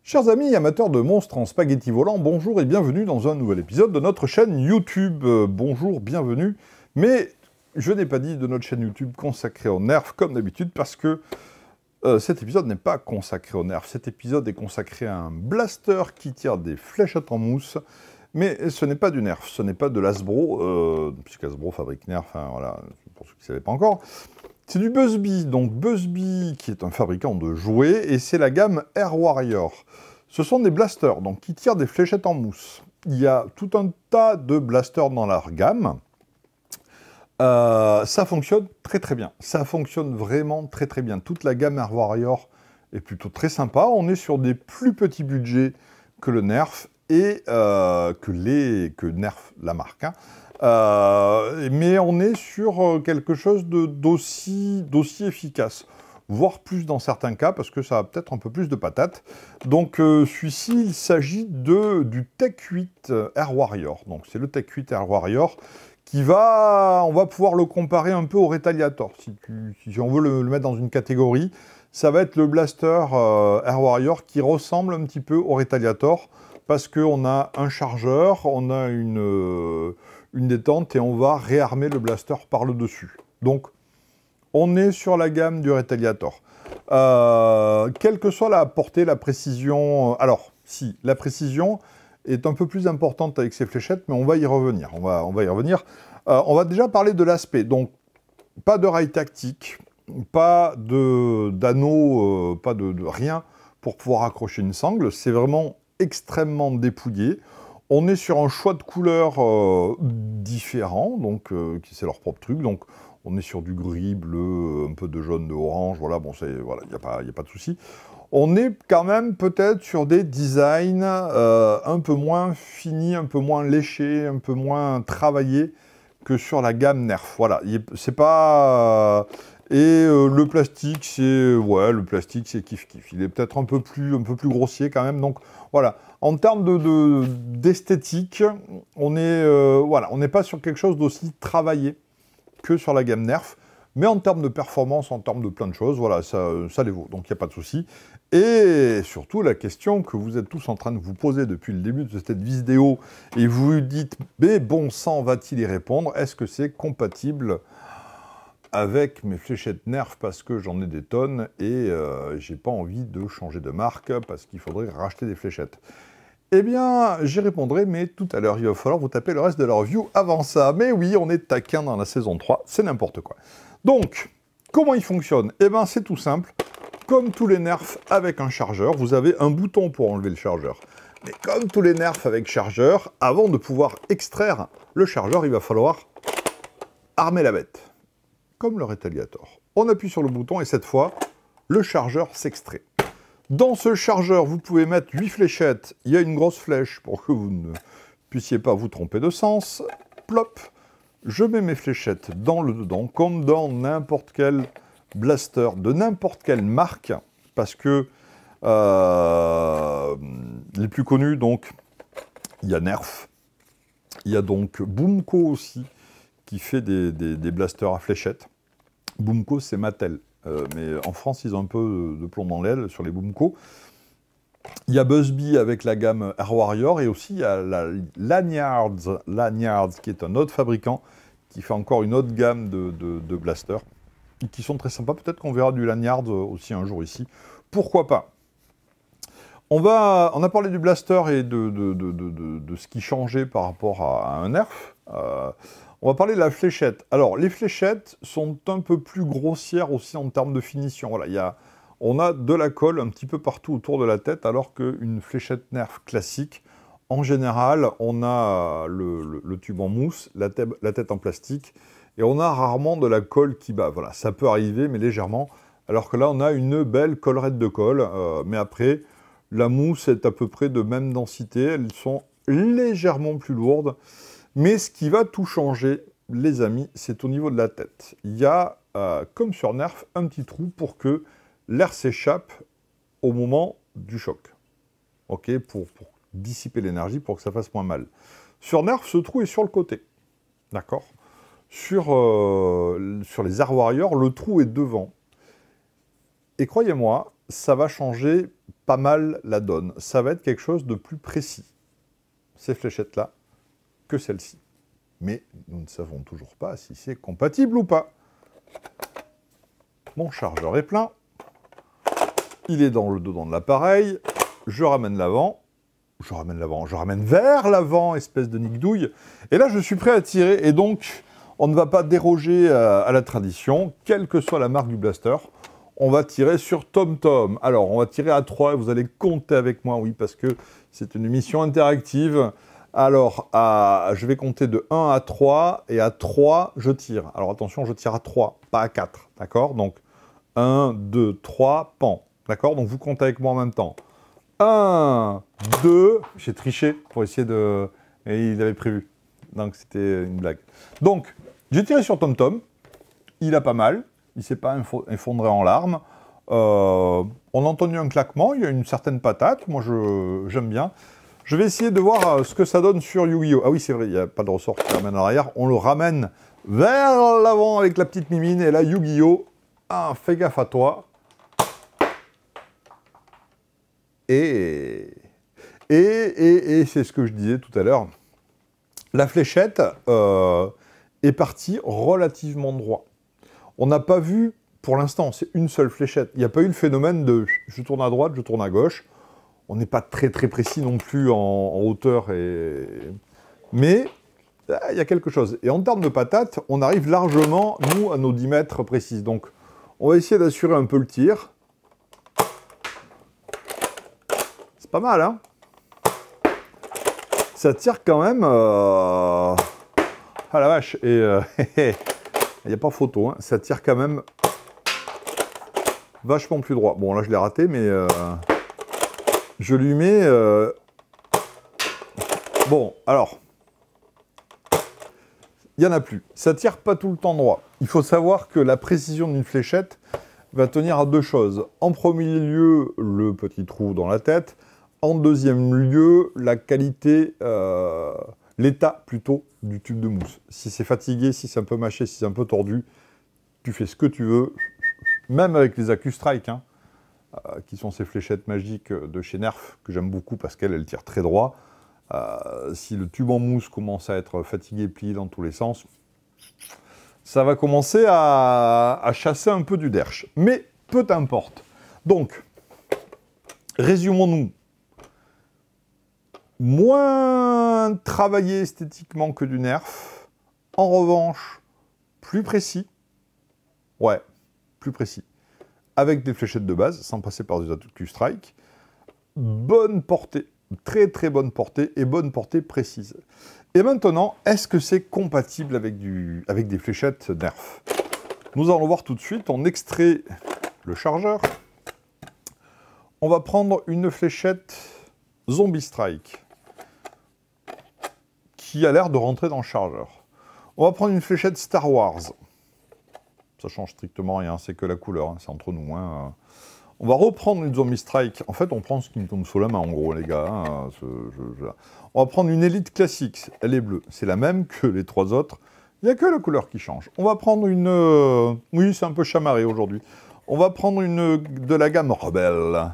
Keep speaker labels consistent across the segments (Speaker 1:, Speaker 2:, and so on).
Speaker 1: Chers amis amateurs de monstres en spaghetti volant, bonjour et bienvenue dans un nouvel épisode de notre chaîne YouTube. Bonjour, bienvenue. Mais je n'ai pas dit de notre chaîne YouTube consacrée aux nerfs comme d'habitude parce que cet épisode n'est pas consacré aux nerfs. Cet épisode est consacré à un blaster qui tire des fléchettes en mousse. Mais ce n'est pas du nerf, ce n'est pas de l'Hasbro, puisqu'Hasbro fabrique nerf, hein, voilà, pour ceux qui ne savaient pas encore. C'est du Buzzbee, donc Buzzbee qui est un fabricant de jouets, et c'est la gamme Air Warrior. Ce sont des blasters, donc qui tirent des fléchettes en mousse. Il y a tout un tas de blasters dans leur gamme. Ça fonctionne très très bien. Ça fonctionne vraiment très très bien. Toute la gamme Air Warrior est plutôt très sympa. On est sur des plus petits budgets que le Nerf et que Nerf, la marque. Hein. Mais on est sur quelque chose d'aussi efficace, voire plus dans certains cas, parce que ça a peut-être un peu plus de patates. Donc celui-ci, il s'agit du Tech 8 Air Warrior. Donc c'est le Tech 8 Air Warrior on va pouvoir le comparer un peu au Retaliator. Si on veut le mettre dans une catégorie, ça va être le blaster Air Warrior qui ressemble un petit peu au Retaliator, parce qu'on a un chargeur, on a une détente et on va réarmer le blaster par le dessus. Donc, on est sur la gamme du Retaliator. Quelle que soit la portée, la précision... Alors, si, la précision est un peu plus importante avec ces fléchettes, mais on va y revenir. On va y revenir. On va déjà parler de l'aspect. Donc, pas de rail tactique, pas d'anneau, pas de rien pour pouvoir accrocher une sangle. C'est vraiment extrêmement dépouillé. On est sur un choix de couleurs différents, donc c'est leur propre truc. Donc on est sur du gris, bleu, un peu de jaune, de orange. Voilà, bon, voilà, il n'y a pas de souci. On est quand même peut-être sur des designs un peu moins finis, un peu moins léchés, un peu moins travaillés que sur la gamme Nerf. Voilà, c'est pas... le plastique, le plastique, c'est kiff-kiff. Il est peut-être un peu plus grossier quand même. Donc, voilà. En termes d'esthétique, on n'est pas sur quelque chose d'aussi travaillé que sur la gamme Nerf. Mais en termes de performance, en termes de plein de choses, voilà, ça les vaut. Donc, il n'y a pas de souci. Et surtout, la question que vous êtes tous en train de vous poser depuis le début de cette vidéo, et vous vous dites, mais bon sang, va-t-il y répondre? Est-ce que c'est compatible avec mes fléchettes Nerf parce que j'en ai des tonnes et j'ai pas envie de changer de marque parce qu'il faudrait racheter des fléchettes? Eh bien, j'y répondrai, mais tout à l'heure, il va falloir vous taper le reste de la review avant ça. Mais oui, on est taquin dans la saison 3, c'est n'importe quoi. Donc, comment il fonctionne? Eh bien, c'est tout simple. Comme tous les Nerfs avec un chargeur, vous avez un bouton pour enlever le chargeur. Mais comme tous les Nerfs avec chargeur, avant de pouvoir extraire le chargeur, il va falloir armer la bête. Comme le Retaliator. On appuie sur le bouton et cette fois, le chargeur s'extrait. Dans ce chargeur, vous pouvez mettre 8 fléchettes. Il y a une grosse flèche pour que vous ne puissiez pas vous tromper de sens. Plop. Je mets mes fléchettes dans le dedans, comme dans n'importe quel blaster de n'importe quelle marque, parce que les plus connus, donc, il y a Nerf, il y a donc Boomco aussi, qui fait des blasters à fléchettes. Boomco, c'est Mattel. Mais en France, ils ont un peu de plomb dans l'aile sur les Boomco. Il y a Buzzbee avec la gamme Air Warrior, et aussi il y a la Lanyards, qui est un autre fabricant, qui fait encore une autre gamme de blasters, qui sont très sympas. Peut-être qu'on verra du Lanyard aussi un jour ici. Pourquoi pas? On a parlé du blaster et de ce qui changeait par rapport à un Nerf. On va parler de la fléchette. Alors, les fléchettes sont un peu plus grossières aussi en termes de finition. Voilà, on a de la colle un petit peu partout autour de la tête, alors qu'une fléchette Nerf classique, en général, on a le tube en mousse, la tête en plastique, et on a rarement de la colle qui bat. Voilà, ça peut arriver, mais légèrement. Alors que là, on a une belle collerette de colle, mais après, la mousse est à peu près de même densité. Elles sont légèrement plus lourdes. Mais ce qui va tout changer, les amis, c'est au niveau de la tête. Il y a, comme sur Nerf, un petit trou pour que l'air s'échappe au moment du choc. Ok, pour dissiper l'énergie, pour que ça fasse moins mal. Sur Nerf, ce trou est sur le côté. D'accord? Sur les Air Warrior, le trou est devant. Et croyez-moi, ça va changer pas mal la donne. Ça va être quelque chose de plus précis, ces fléchettes-là, que celle-ci. Mais nous ne savons toujours pas si c'est compatible ou pas. Mon chargeur est plein. Il est dans le dedans de l'appareil. Je ramène l'avant. Je ramène vers l'avant, espèce de nique-douille. Et là, je suis prêt à tirer. Et donc, on ne va pas déroger à la tradition, quelle que soit la marque du blaster. On va tirer sur TomTom. Alors, on va tirer à 3 et vous allez compter avec moi, oui, parce que c'est une émission interactive. Alors, je vais compter de 1 à 3, et à 3, je tire. Alors, attention, je tire à 3, pas à 4, d'accord? Donc, 1, 2, 3, pan. D'accord? Donc, vous comptez avec moi en même temps. 1, 2, j'ai triché pour essayer de... Et il avait prévu. Donc, c'était une blague. Donc, j'ai tiré sur TomTom. Il a pas mal. Il ne s'est pas effondré en larmes. On a entendu un claquement. Il y a une certaine patate. Moi, j'aime bien. Je vais essayer de voir ce que ça donne sur Yu-Gi-Oh! Ah oui, c'est vrai, il n'y a pas de ressort qui ramène en arrière. On le ramène vers l'avant avec la petite mimine. Et là, Yu-Gi-Oh! Ah, fais gaffe à toi. Et c'est ce que je disais tout à l'heure. La fléchette est partie relativement droit. On n'a pas vu, pour l'instant, c'est une seule fléchette. Il n'y a pas eu le phénomène de je tourne à droite, je tourne à gauche. On n'est pas très très précis non plus en hauteur, mais il y a quelque chose. Et en termes de patates, on arrive largement, nous, à nos 10 mètres précises. Donc, on va essayer d'assurer un peu le tir. C'est pas mal, hein? Ça tire quand même... Ah la vache! Et il n'y a pas photo, hein. Ça tire quand même vachement plus droit. Bon, là, je l'ai raté, mais... Je lui mets... Bon, alors... Il n'y en a plus. Ça ne tire pas tout le temps droit. Il faut savoir que la précision d'une fléchette va tenir à deux choses. En premier lieu, le petit trou dans la tête. En deuxième lieu, la qualité, l'état plutôt du tube de mousse. Si c'est fatigué, si c'est un peu mâché, si c'est un peu tordu, tu fais ce que tu veux. Même avec les AccuStrike, hein, qui sont ces fléchettes magiques de chez Nerf, que j'aime beaucoup parce qu'elles tirent très droit. Si le tube en mousse commence à être fatigué, plié dans tous les sens, ça va commencer à chasser un peu du derche. Mais peu importe. Donc, résumons-nous. Moins travaillé esthétiquement que du Nerf. En revanche, plus précis. Ouais, plus précis. Avec des fléchettes de base, sans passer par des AccuStrike. Bonne portée. Très très bonne portée et bonne portée précise. Et maintenant, est-ce que c'est compatible avec des fléchettes Nerf? Nous allons voir tout de suite. On extrait le chargeur. On va prendre une fléchette Zombie Strike qui a l'air de rentrer dans le chargeur. On va prendre une fléchette Star Wars. Ça change strictement rien, c'est que la couleur, hein, c'est entre nous. Hein. On va reprendre une Zombie Strike. En fait, on prend ce qui me tombe sous la main, en gros, les gars. Hein. On va prendre une Elite classique. Elle est bleue. C'est la même que les trois autres. Il n'y a que la couleur qui change. On va prendre une... Oui, c'est un peu chamarré aujourd'hui. On va prendre une de la gamme Rebelle.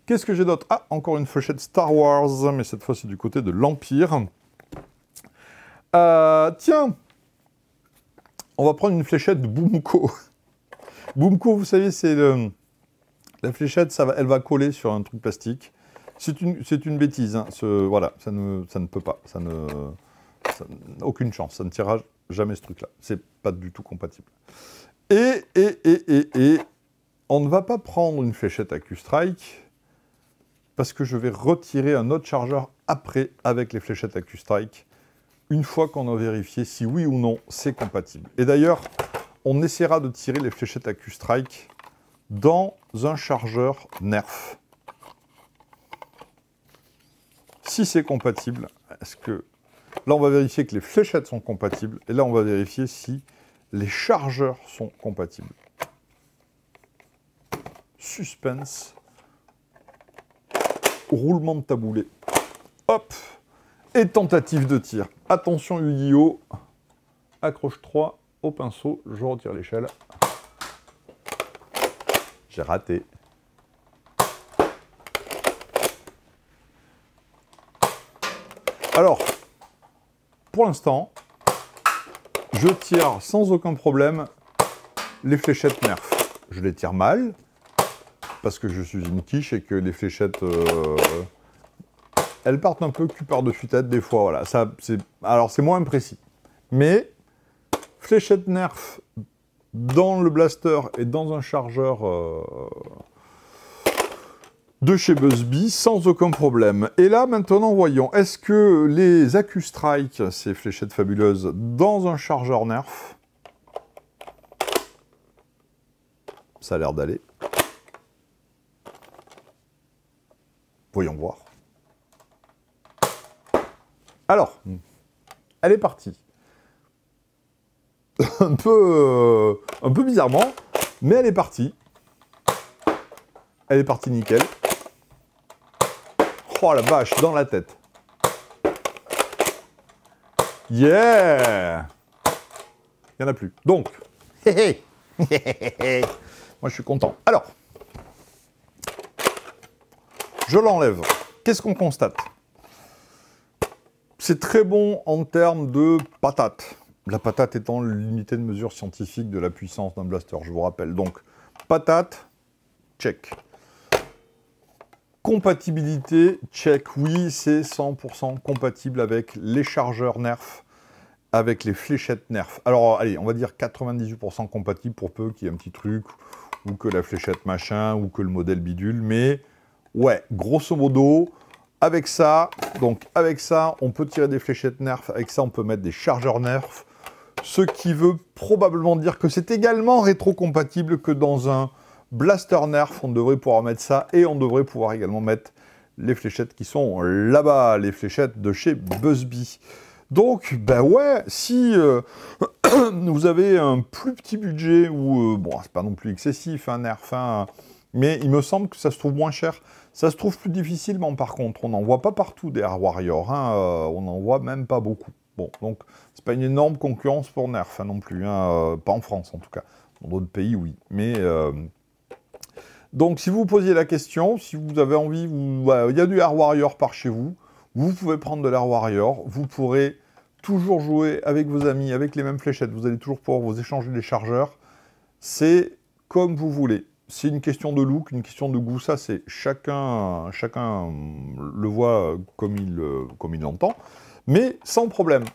Speaker 1: Qu'est-ce que j'ai d'autre? Ah, encore une fléchette Star Wars, mais cette fois, c'est du côté de l'Empire. Tiens, on va prendre une fléchette de Boomco. Boomco, vous savez, c'est la fléchette, elle va coller sur un truc plastique. C'est une bêtise. Hein. Voilà, ça ne peut pas. Aucune chance. Ça ne tirera jamais ce truc-là. C'est pas du tout compatible. Et on ne va pas prendre une fléchette AccuStrike parce que je vais retirer un autre chargeur après avec les fléchettes AccuStrike une fois qu'on a vérifié si oui ou non c'est compatible. Et d'ailleurs, on essaiera de tirer les fléchettes AccuStrike dans un chargeur Nerf. Si c'est compatible, est-ce que... Là, on va vérifier que les fléchettes sont compatibles, et là, on va vérifier si les chargeurs sont compatibles. Suspense. Roulement de taboulet. Hop! Et tentative de tir. Attention, Yu-Gi-Oh! Accroche 3 au pinceau, je retire l'échelle. J'ai raté. Alors, pour l'instant, je tire sans aucun problème les fléchettes Nerf. Je les tire mal, parce que je suis une quiche et que les fléchettes, elles partent un peu cul par-dessus tête des fois. Voilà. Alors, c'est moins précis. Mais, fléchettes Nerf dans le blaster et dans un chargeur de chez Buzzbee, sans aucun problème. Et là, maintenant, voyons, est-ce que les AccuStrike, ces fléchettes fabuleuses, dans un chargeur Nerf, ça a l'air d'aller. Voyons voir. Alors, elle est partie. un peu bizarrement, mais elle est partie. Elle est partie nickel. Oh la vache, dans la tête. Yeah! Il n'y en a plus. Donc, moi je suis content. Alors, je l'enlève. Qu'est-ce qu'on constate? C'est très bon en termes de patate. La patate étant l'unité de mesure scientifique de la puissance d'un blaster, je vous rappelle. Donc, patate, check. Compatibilité, check. Oui, c'est 100% compatible avec les chargeurs Nerf, avec les fléchettes Nerf. Alors, allez, on va dire 98% compatible pour peu qu'il y ait un petit truc, ou que la fléchette machin, ou que le modèle bidule. Mais, ouais, grosso modo, avec ça, donc avec ça, on peut tirer des fléchettes Nerf. Avec ça, on peut mettre des chargeurs Nerf. Ce qui veut probablement dire que c'est également rétro-compatible que dans un blaster Nerf, on devrait pouvoir mettre ça, et on devrait pouvoir également mettre les fléchettes qui sont là-bas, les fléchettes de chez Buzzbee. Donc, ben ouais, si vous avez un plus petit budget, ou, bon, c'est pas non plus excessif, un Nerf, mais il me semble que ça se trouve moins cher. Ça se trouve plus difficilement, par contre. On n'en voit pas partout des Air Warrior, on n'en voit même pas beaucoup. Bon, donc, c'est pas une énorme concurrence pour Nerf, non plus, pas en France, en tout cas. Dans d'autres pays, oui, mais... Donc, si vous posiez la question, si vous avez envie, il y a du Air Warrior par chez vous, vous pouvez prendre de l'Air Warrior, vous pourrez toujours jouer avec vos amis, avec les mêmes fléchettes, vous allez toujours pouvoir vous échanger les chargeurs, c'est comme vous voulez. C'est une question de look, une question de goût, ça c'est chacun le voit comme il l'entend, mais sans problème.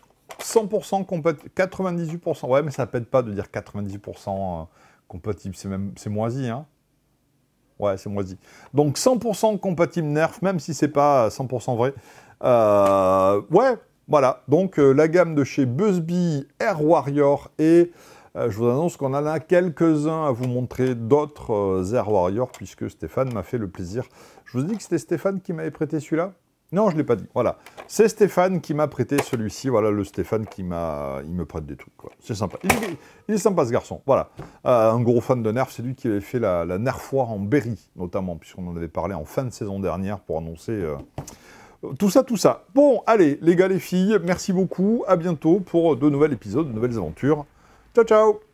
Speaker 1: 100% compatible, 98%, ouais mais ça pète pas de dire 90% compatible, c'est moisi, hein. Ouais, c'est moisi. Donc 100% compatible Nerf, même si c'est pas 100% vrai. Ouais, voilà. Donc la gamme de chez Buzzbee Air Warrior, et je vous annonce qu'on en a quelques-uns à vous montrer d'autres Air Warrior, puisque Stéphane m'a fait le plaisir. Je vous ai dit que c'était Stéphane qui m'avait prêté celui-là? Non, je ne l'ai pas dit. Voilà. C'est Stéphane qui m'a prêté celui-ci. Voilà, le Stéphane qui m'a... Il me prête des trucs, quoi. C'est sympa. Il est sympa, ce garçon. Voilà. Un gros fan de Nerf. C'est lui qui avait fait la Nerfoire en Berry, notamment, puisqu'on en avait parlé en fin de saison dernière pour annoncer tout ça, tout ça. Bon, allez, les gars, les filles, merci beaucoup. À bientôt pour de nouveaux épisodes, de nouvelles aventures. Ciao, ciao!